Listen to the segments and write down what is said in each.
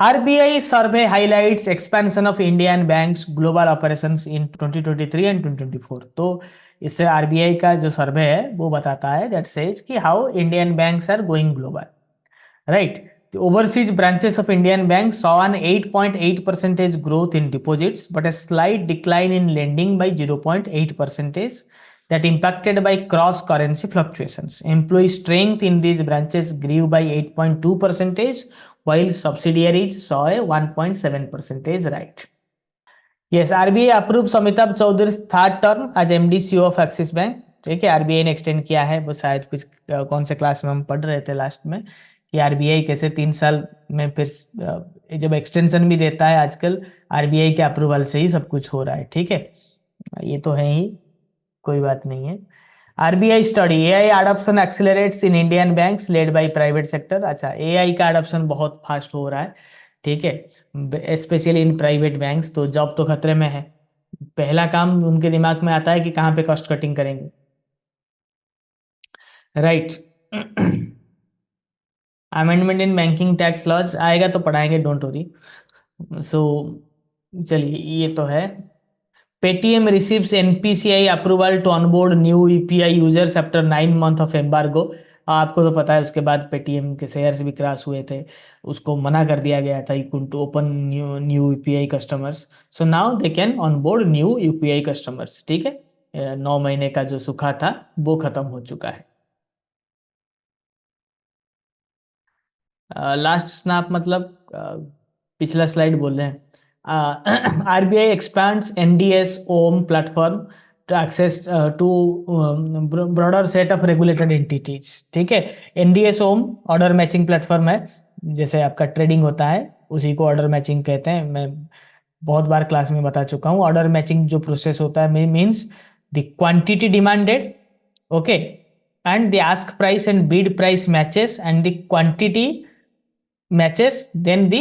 RBI survey highlights expansion of Indian banks global operations in 2023 and 2024। तो इससे RBI का जो सर्वे है वो बताता है that says कि how Indian banks are going global, right? The overseas branches of Indian banks saw an 8.8% growth in deposits, but a slight decline in lending by 0.8%, that impacted by cross currency fluctuations. Employee strength in these branches grew by 8.2%, while subsidiaries saw a 1.7% rise. Yes, RBI approves Amitabh Chaudhary's third term as MD CEO of Axis Bank। ठीक है, RBI ने extend किया है, वो शायद कुछ कौन से क्लास में हम पढ़ रहे थे लास्ट में कि आरबीआई कैसे 3 साल में फिर जब एक्सटेंशन भी देता है आजकल आरबीआई के अप्रूवल से ही सब कुछ हो रहा है। ठीक है, ये तो है ही, कोई बात नहीं है। RBI study AI adoption accelerates in Indian banks led by private sector. अच्छा, एआई का अडॉप्शन बहुत फास्ट हो रहा है, ठीक है, स्पेशली इन प्राइवेट बैंक्स। तो जॉब तो खतरे में है, पहला काम उनके दिमाग में आता है कि कहाँ पे कॉस्ट कटिंग करेंगे, right. Amendment in banking tax laws आएगा तो पढ़ाएंगे, डोंट वरी। सो चलिए, ये तो है। Paytm receives NPCI approval to onboard new UPI users after 9 months of embargo. आपको तो पता है उसके बाद पेटीएम के शेयर्स भी क्रैश हुए थे, उसको मना कर दिया गया था to open new UPI customers. So now they can onboard new UPI customers. ठीक है, 9 महीने का जो सूखा था वो खत्म हो चुका है। लास्ट स्नैप मतलब पिछला स्लाइड बोल रहे हैं। RBI expands NDS OM platform to access to broader set of regulated entities. ठीक है, NDS OM order matching platform है, जैसे आपका ट्रेडिंग होता है उसी को ऑर्डर मैचिंग कहते हैं। मैं बहुत बार क्लास में बता चुका हूँ, ऑर्डर मैचिंग जो प्रोसेस होता है means the quantity demanded, okay, and the ask price and Beed price matches and the quantity matches, then the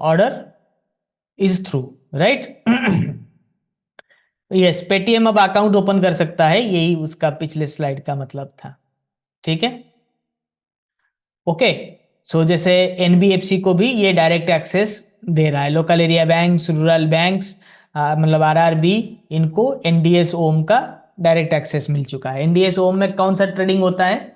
order is through, right? Yes, Paytm अब अकाउंट ओपन कर सकता है, यही उसका पिछले स्लाइड का मतलब था। ठीक है, ओके। सो जैसे एनबीएफसी को भी ये डायरेक्ट एक्सेस दे रहा है, local area banks, rural banks, मतलब आरआरबी, इनको एनडीएस ओम का डायरेक्ट एक्सेस मिल चुका है। एनडीएस ओम में कौन सा ट्रेडिंग होता है?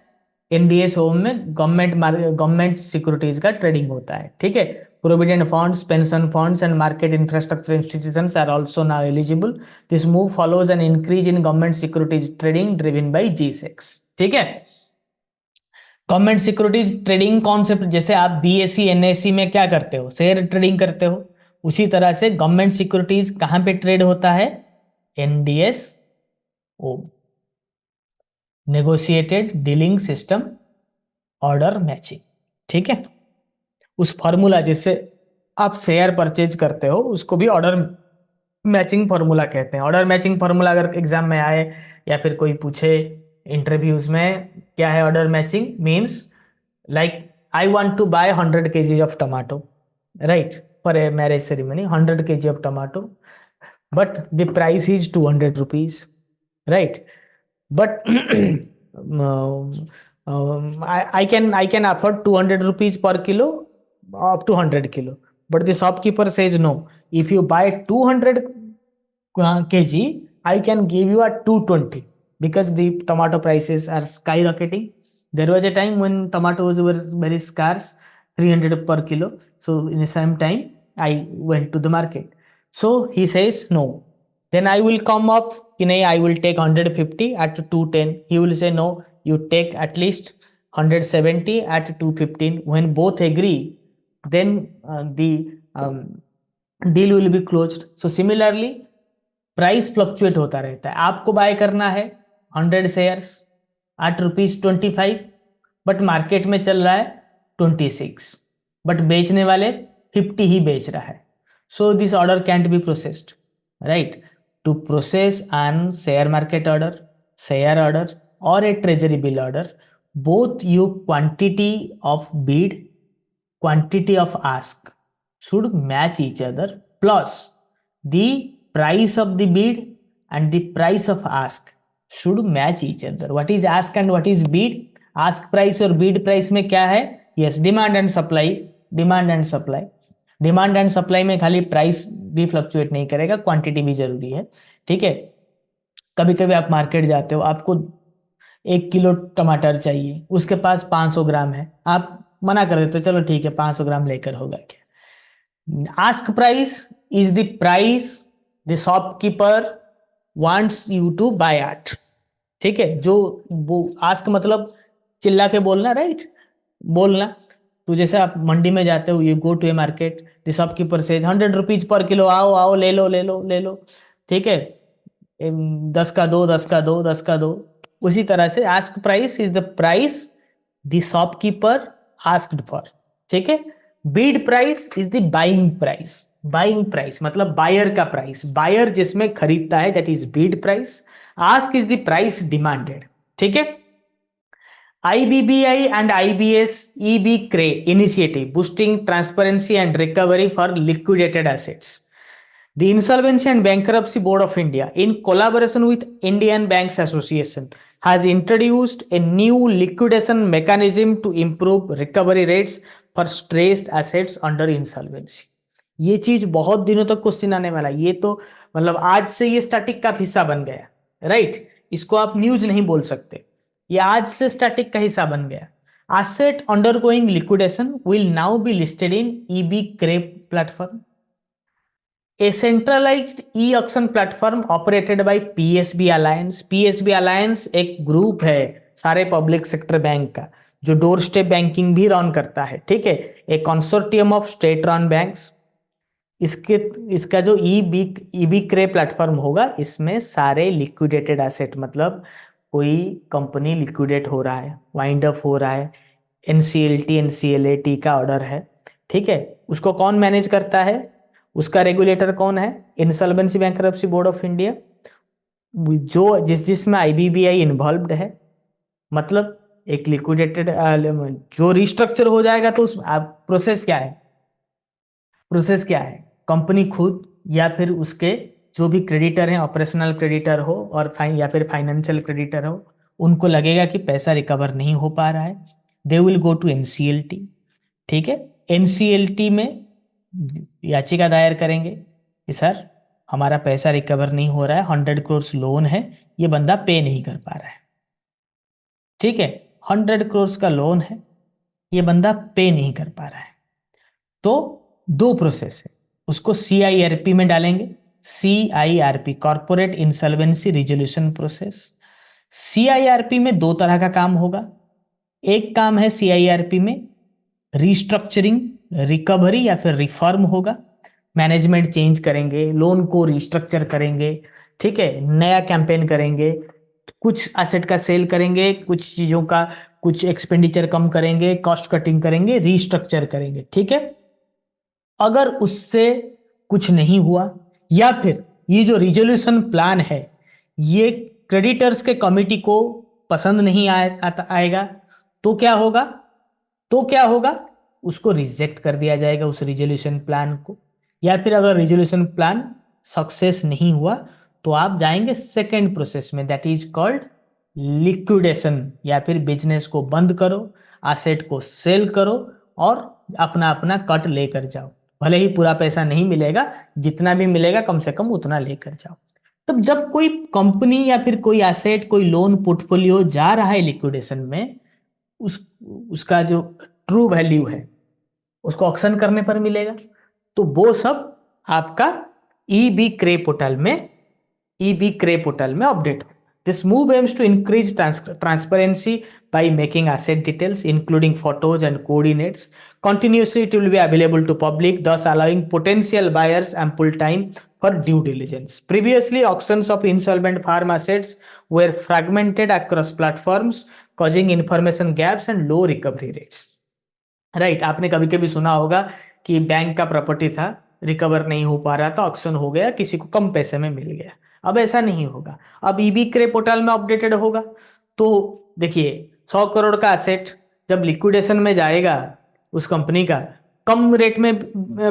एनडीएस होम में गवर्नमेंट सिक्योरिटीज का ट्रेडिंग होता है। ठीक है, provident funds, pension funds and market infrastructure institutions are also now eligible. This move follows an increase in government securities trading driven by G-Secs। ठीक है, गवर्नमेंट सिक्योरिटीज ट्रेडिंग कॉन्सेप्ट, जैसे आप BSc NSC में क्या करते हो, शेयर ट्रेडिंग करते हो, उसी तरह से गवर्नमेंट सिक्योरिटीज कहां पे ट्रेड होता है? NDS OM, negotiated dealing system order matching. ठीक है, उस फॉर्मूला जिससे आप शेयर परचेज करते हो उसको भी ऑर्डर मैचिंग फॉर्मूला कहते हैं। ऑर्डर मैचिंग फॉर्मूला अगर एग्जाम में आए या फिर कोई पूछे इंटरव्यूज में, क्या है order matching? Means like I want to buy 100 kg of tomato, right, for a marriage ceremony, 100 kg of tomato, but the price is 200 rupees, right? But I can afford 200 rupees per kilo up to 100 kilo, but the shopkeeper says no, if you buy 200 kg I can give you at 220 because the tomato prices are skyrocketing. There was a time when tomatoes were very scarce, 300 per kilo. So in the same time I went to the market, so he says no, then I will come up कि नहीं, I will take 150 at 210. He will say no, you take at least 170 at 215. When both agree, then the deal will be closed. So similarly, price fluctuate होता रहता है। आपको bye करना है 100 shares at ₹25, but market में चल रहा है 26, बट बेचने वाले 50 ही बेच रहा है। So this order cantt be processed, right? To process an share market order, share order, or a treasury bill order, both your quantity of bid, quantity of ask should match each other, plus the price of the bid and the price of ask should match each other. What is ask and what is bid? Ask price और bid price में क्या है? Yes, demand and supply demand and supply. Demand and supply में खाली price भी fluctuate नहीं करेगा, quantity भी जरूरी है, ठीक है। कभी कभी आप मार्केट जाते हो, आपको 1 किलो टमाटर चाहिए, उसके पास 500 ग्राम है, आप मना कर देते हो, चलो ठीक है 500 ग्राम लेकर होगा क्या। Ask price is the price the shopkeeper wants you to buy at, ठीक है। जो वो आस्क मतलब चिल्ला के बोलना, राइट, बोलना। तो जैसे आप मंडी में जाते हो, you go to a market, the shopkeeper says 100 rupees पर किलो, आओ आओ ले लो ले लो ले लो, ठीक है। 10 का दो, 10 का दो, 10 का दो। उसी तरह से ask price is the price the shopkeeper asked for, ठीक है। Beed price is the buying price. Buying price मतलब बायर का प्राइस, बायर जिसमें खरीदता है, that is Beed price. Ask is the price demanded, ठीक है। IBBI and IBS EB CRE initiative boosting transparency and recovery for liquidated assets. The Insolvency and Bankruptcy Board of India, in collaboration with Indian Banks Association, has introduced a new liquidation mechanism to improve recovery rates for stressed assets under insolvency. ये चीज बहुत दिनों तक question आने वाला, ये तो मतलब आज से ये स्टैटिक का हिस्सा बन गया, राइट। इसको आप न्यूज नहीं बोल सकते, ये आज से स्टैटिक का हिस्सा बन गया। Asset undergoing liquidation will now be listed in EB CRE platform, a centralized e-auction platform operated by PSB Alliance. PSB Alliance एक ग्रुप है सारे पब्लिक सेक्टर बैंक का, जो डोर स्टेप बैंकिंग भी रन करता है, ठीक है। A consortium of state run banks. इसका जो ईबी क्रे प्लेटफॉर्म होगा, इसमें सारे लिक्विडेटेड एसेट, मतलब कोई कंपनी लिक्विडेट हो रहा है, वाइंड अप हो रहा है, एनसीएलटी एनसीएलएटी का ऑर्डर है, ठीक है, उसको कौन मैनेज करता है, उसका रेगुलेटर कौन है, insolvency bankruptcy board of India, जो जिसमें आईबीबीआई इन्वॉल्व्ड है। मतलब एक लिक्विडेटेड जो रिस्ट्रक्चर हो जाएगा तो उस प्रोसेस क्या है, प्रोसेस क्या है, कंपनी खुद या फिर उसके जो भी क्रेडिटर हैं, ऑपरेशनल क्रेडिटर हो और या फिर फाइनेंशियल क्रेडिटर हो, उनको लगेगा कि पैसा रिकवर नहीं हो पा रहा है, they will go to NCLT, ठीक है। एनसीएलटी में याचिका दायर करेंगे कि सर हमारा पैसा रिकवर नहीं हो रहा है, 100 करोड़ लोन है, ये बंदा पे नहीं कर पा रहा है, ठीक है। 100 करोड़ का लोन है, ये बंदा पे नहीं कर पा रहा है, तो दो प्रोसेस है, उसको CIRP में डालेंगे। CIRP corporate insolvency resolution process. CIRP में दो तरह का काम होगा। एक काम है CIRP में रिस्ट्रक्चरिंग, रिकवरी या फिर रिफॉर्म होगा, मैनेजमेंट चेंज करेंगे, लोन को रिस्ट्रक्चर करेंगे, ठीक है, नया कैंपेन करेंगे, कुछ एसेट का सेल करेंगे, कुछ चीजों का कुछ एक्सपेंडिचर कम करेंगे, कॉस्ट कटिंग करेंगे, रिस्ट्रक्चर करेंगे, ठीक है। अगर उससे कुछ नहीं हुआ या फिर ये जो रिजोल्यूशन प्लान है ये क्रेडिटर्स के कमिटी को पसंद नहीं आएगा, तो क्या होगा, तो क्या होगा, उसको रिजेक्ट कर दिया जाएगा उस रिजोल्यूशन प्लान को। या फिर अगर रिजोल्यूशन प्लान सक्सेस नहीं हुआ तो आप जाएंगे सेकेंड प्रोसेस में, दैट इज कॉल्ड लिक्विडेशन, या फिर बिजनेस को बंद करो, एसेट को सेल करो और अपना अपना कट लेकर जाओ। भले ही पूरा पैसा नहीं मिलेगा, जितना भी मिलेगा कम से कम उतना लेकर जाओ। तब जब कोई कंपनी या फिर कोई एसेट, कोई लोन पोर्टफोलियो जा रहा है लिक्विडेशन में, उसका जो ट्रू वैल्यू है उसको ऑक्शन करने पर मिलेगा, तो वो सब आपका ईबी क्रे पोर्टल में अपडेट हो। This move aims to increase transparency by making asset details, including photos and coordinates, continuously. It will be available to public, thus allowing potential buyers ample time for due diligence. Previously, auctions of insolvent farm assets were fragmented across platforms, causing information gaps and low recovery rates. Right, आपने कभी कभी सुना होगा कि bank का property था, recover नहीं हो पा रहा था, ऑक्शन हो गया, किसी को कम पैसे में मिल गया। अब ऐसा नहीं होगा, अब ईबी क्रे पोर्टल में अपडेटेड होगा। तो देखिए 100 करोड़ का एसेट जब लिक्विडेशन में जाएगा उस कंपनी का, कम रेट में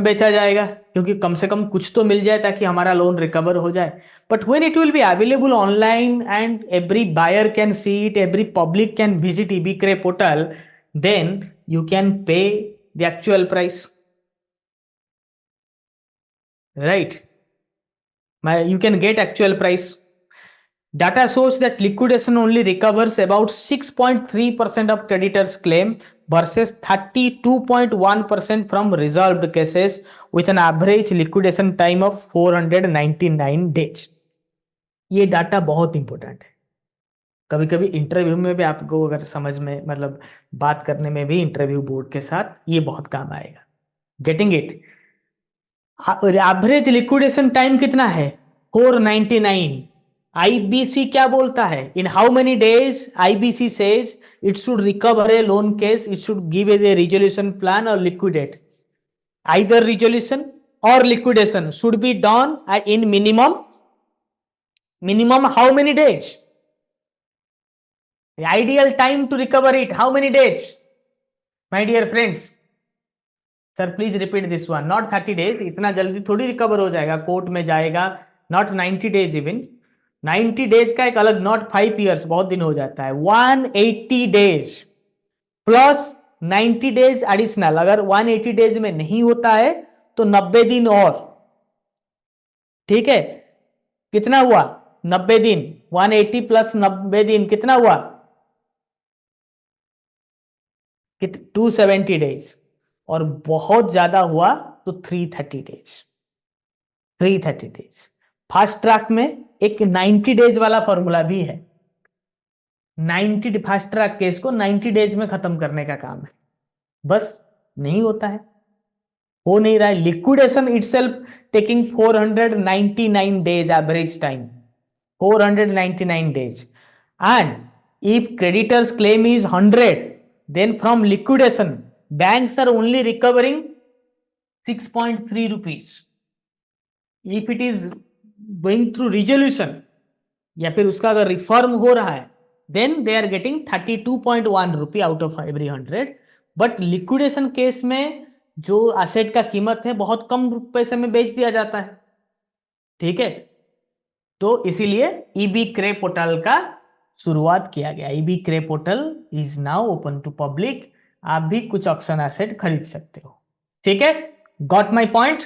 बेचा जाएगा, क्योंकि कम से कम कुछ तो मिल जाए ताकि हमारा लोन रिकवर हो जाए। But when it will be available online and every buyer can see it, every public can visit eBkray portal, then you can pay the actual price, right? You can get actual price. Data shows that liquidation only recovers about 6.3% of creditors' claim versus 32.1% from resolved cases with an average liquidation time of 499 days. ये data बहुत important है. कभी कभी interview में भी आपको अगर समझ में मतलब बात करने में भी इंटरव्यू बोर्ड के साथ ये बहुत काम आएगा. Getting it? Average liquidation time कितना है? 499. आईबीसी क्या बोलता है? In how many days IBC says it should recover A loan case, it should give a resolution plan और लिक्विडेट. आइदर रिजोल्यूशन और liquidation should be done in minimum how many days? The ideal time to recover it, how many days? My dear friends, sir please repeat this one. Not 30 days, इतना जल्दी थोड़ी recover हो जाएगा, court में जाएगा. Not 90 days even. 90 days का एक अलग, not 5 years, बहुत दिन हो जाता है. 180 days प्लस 90 days एडिशनल. अगर 180 days में नहीं होता है तो 90 दिन और. ठीक है, कितना हुआ? 90 दिन. 180 प्लस 90 दिन कितना हुआ? 270 डेज. और बहुत ज्यादा हुआ तो 330 डेज. 330 डेज. फास्ट ट्रैक में एक 90 डेज वाला फॉर्मूला भी है. 90 फास्ट ट्रैक केस को 90 डेज में खत्म करने का काम है. बस नहीं होता है, हो नहीं रहा है. Liquidation itself taking 499 days average time. 499 days. And if creditor's claim is 100, then from liquidation, banks are only recovering 6.3 rupees. If it is going through resolution, या फिर उसका अगर रिफॉर्म हो रहा है, then they are getting 32.1 rupee out of every 100. But liquidation case में जो asset का कीमत है बहुत कम पैसे में बेच दिया जाता है. ठीक है, तो इसीलिए ईबी क्रे पोर्टल का शुरुआत किया गया. EBkray portal is now open to public. आप भी कुछ ऑक्शन एसेट खरीद सकते हो. ठीक है, got my point?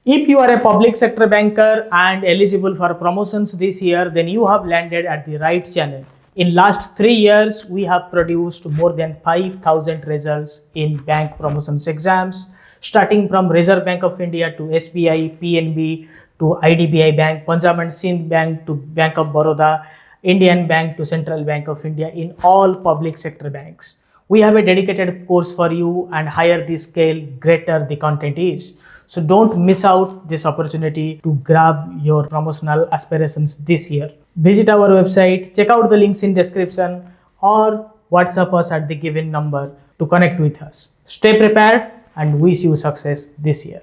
If you are a public sector banker and eligible for promotions this year, then you have landed at the right channel. In last 3 years, we have produced more than 5,000 results in bank promotions exams, starting from Reserve Bank of India to SBI, PNB, to IDBI Bank, Punjab and Sindh Bank to Bank of Baroda, Indian Bank to Central Bank of India, in all public sector banks. We have a dedicated course for you, and higher the scale, greater the content is. So don't miss out this opportunity to grab your promotional aspirations this year. Visit our website, check out the links in description, or WhatsApp us at the given number to connect with us. Stay prepared and wish you success this year.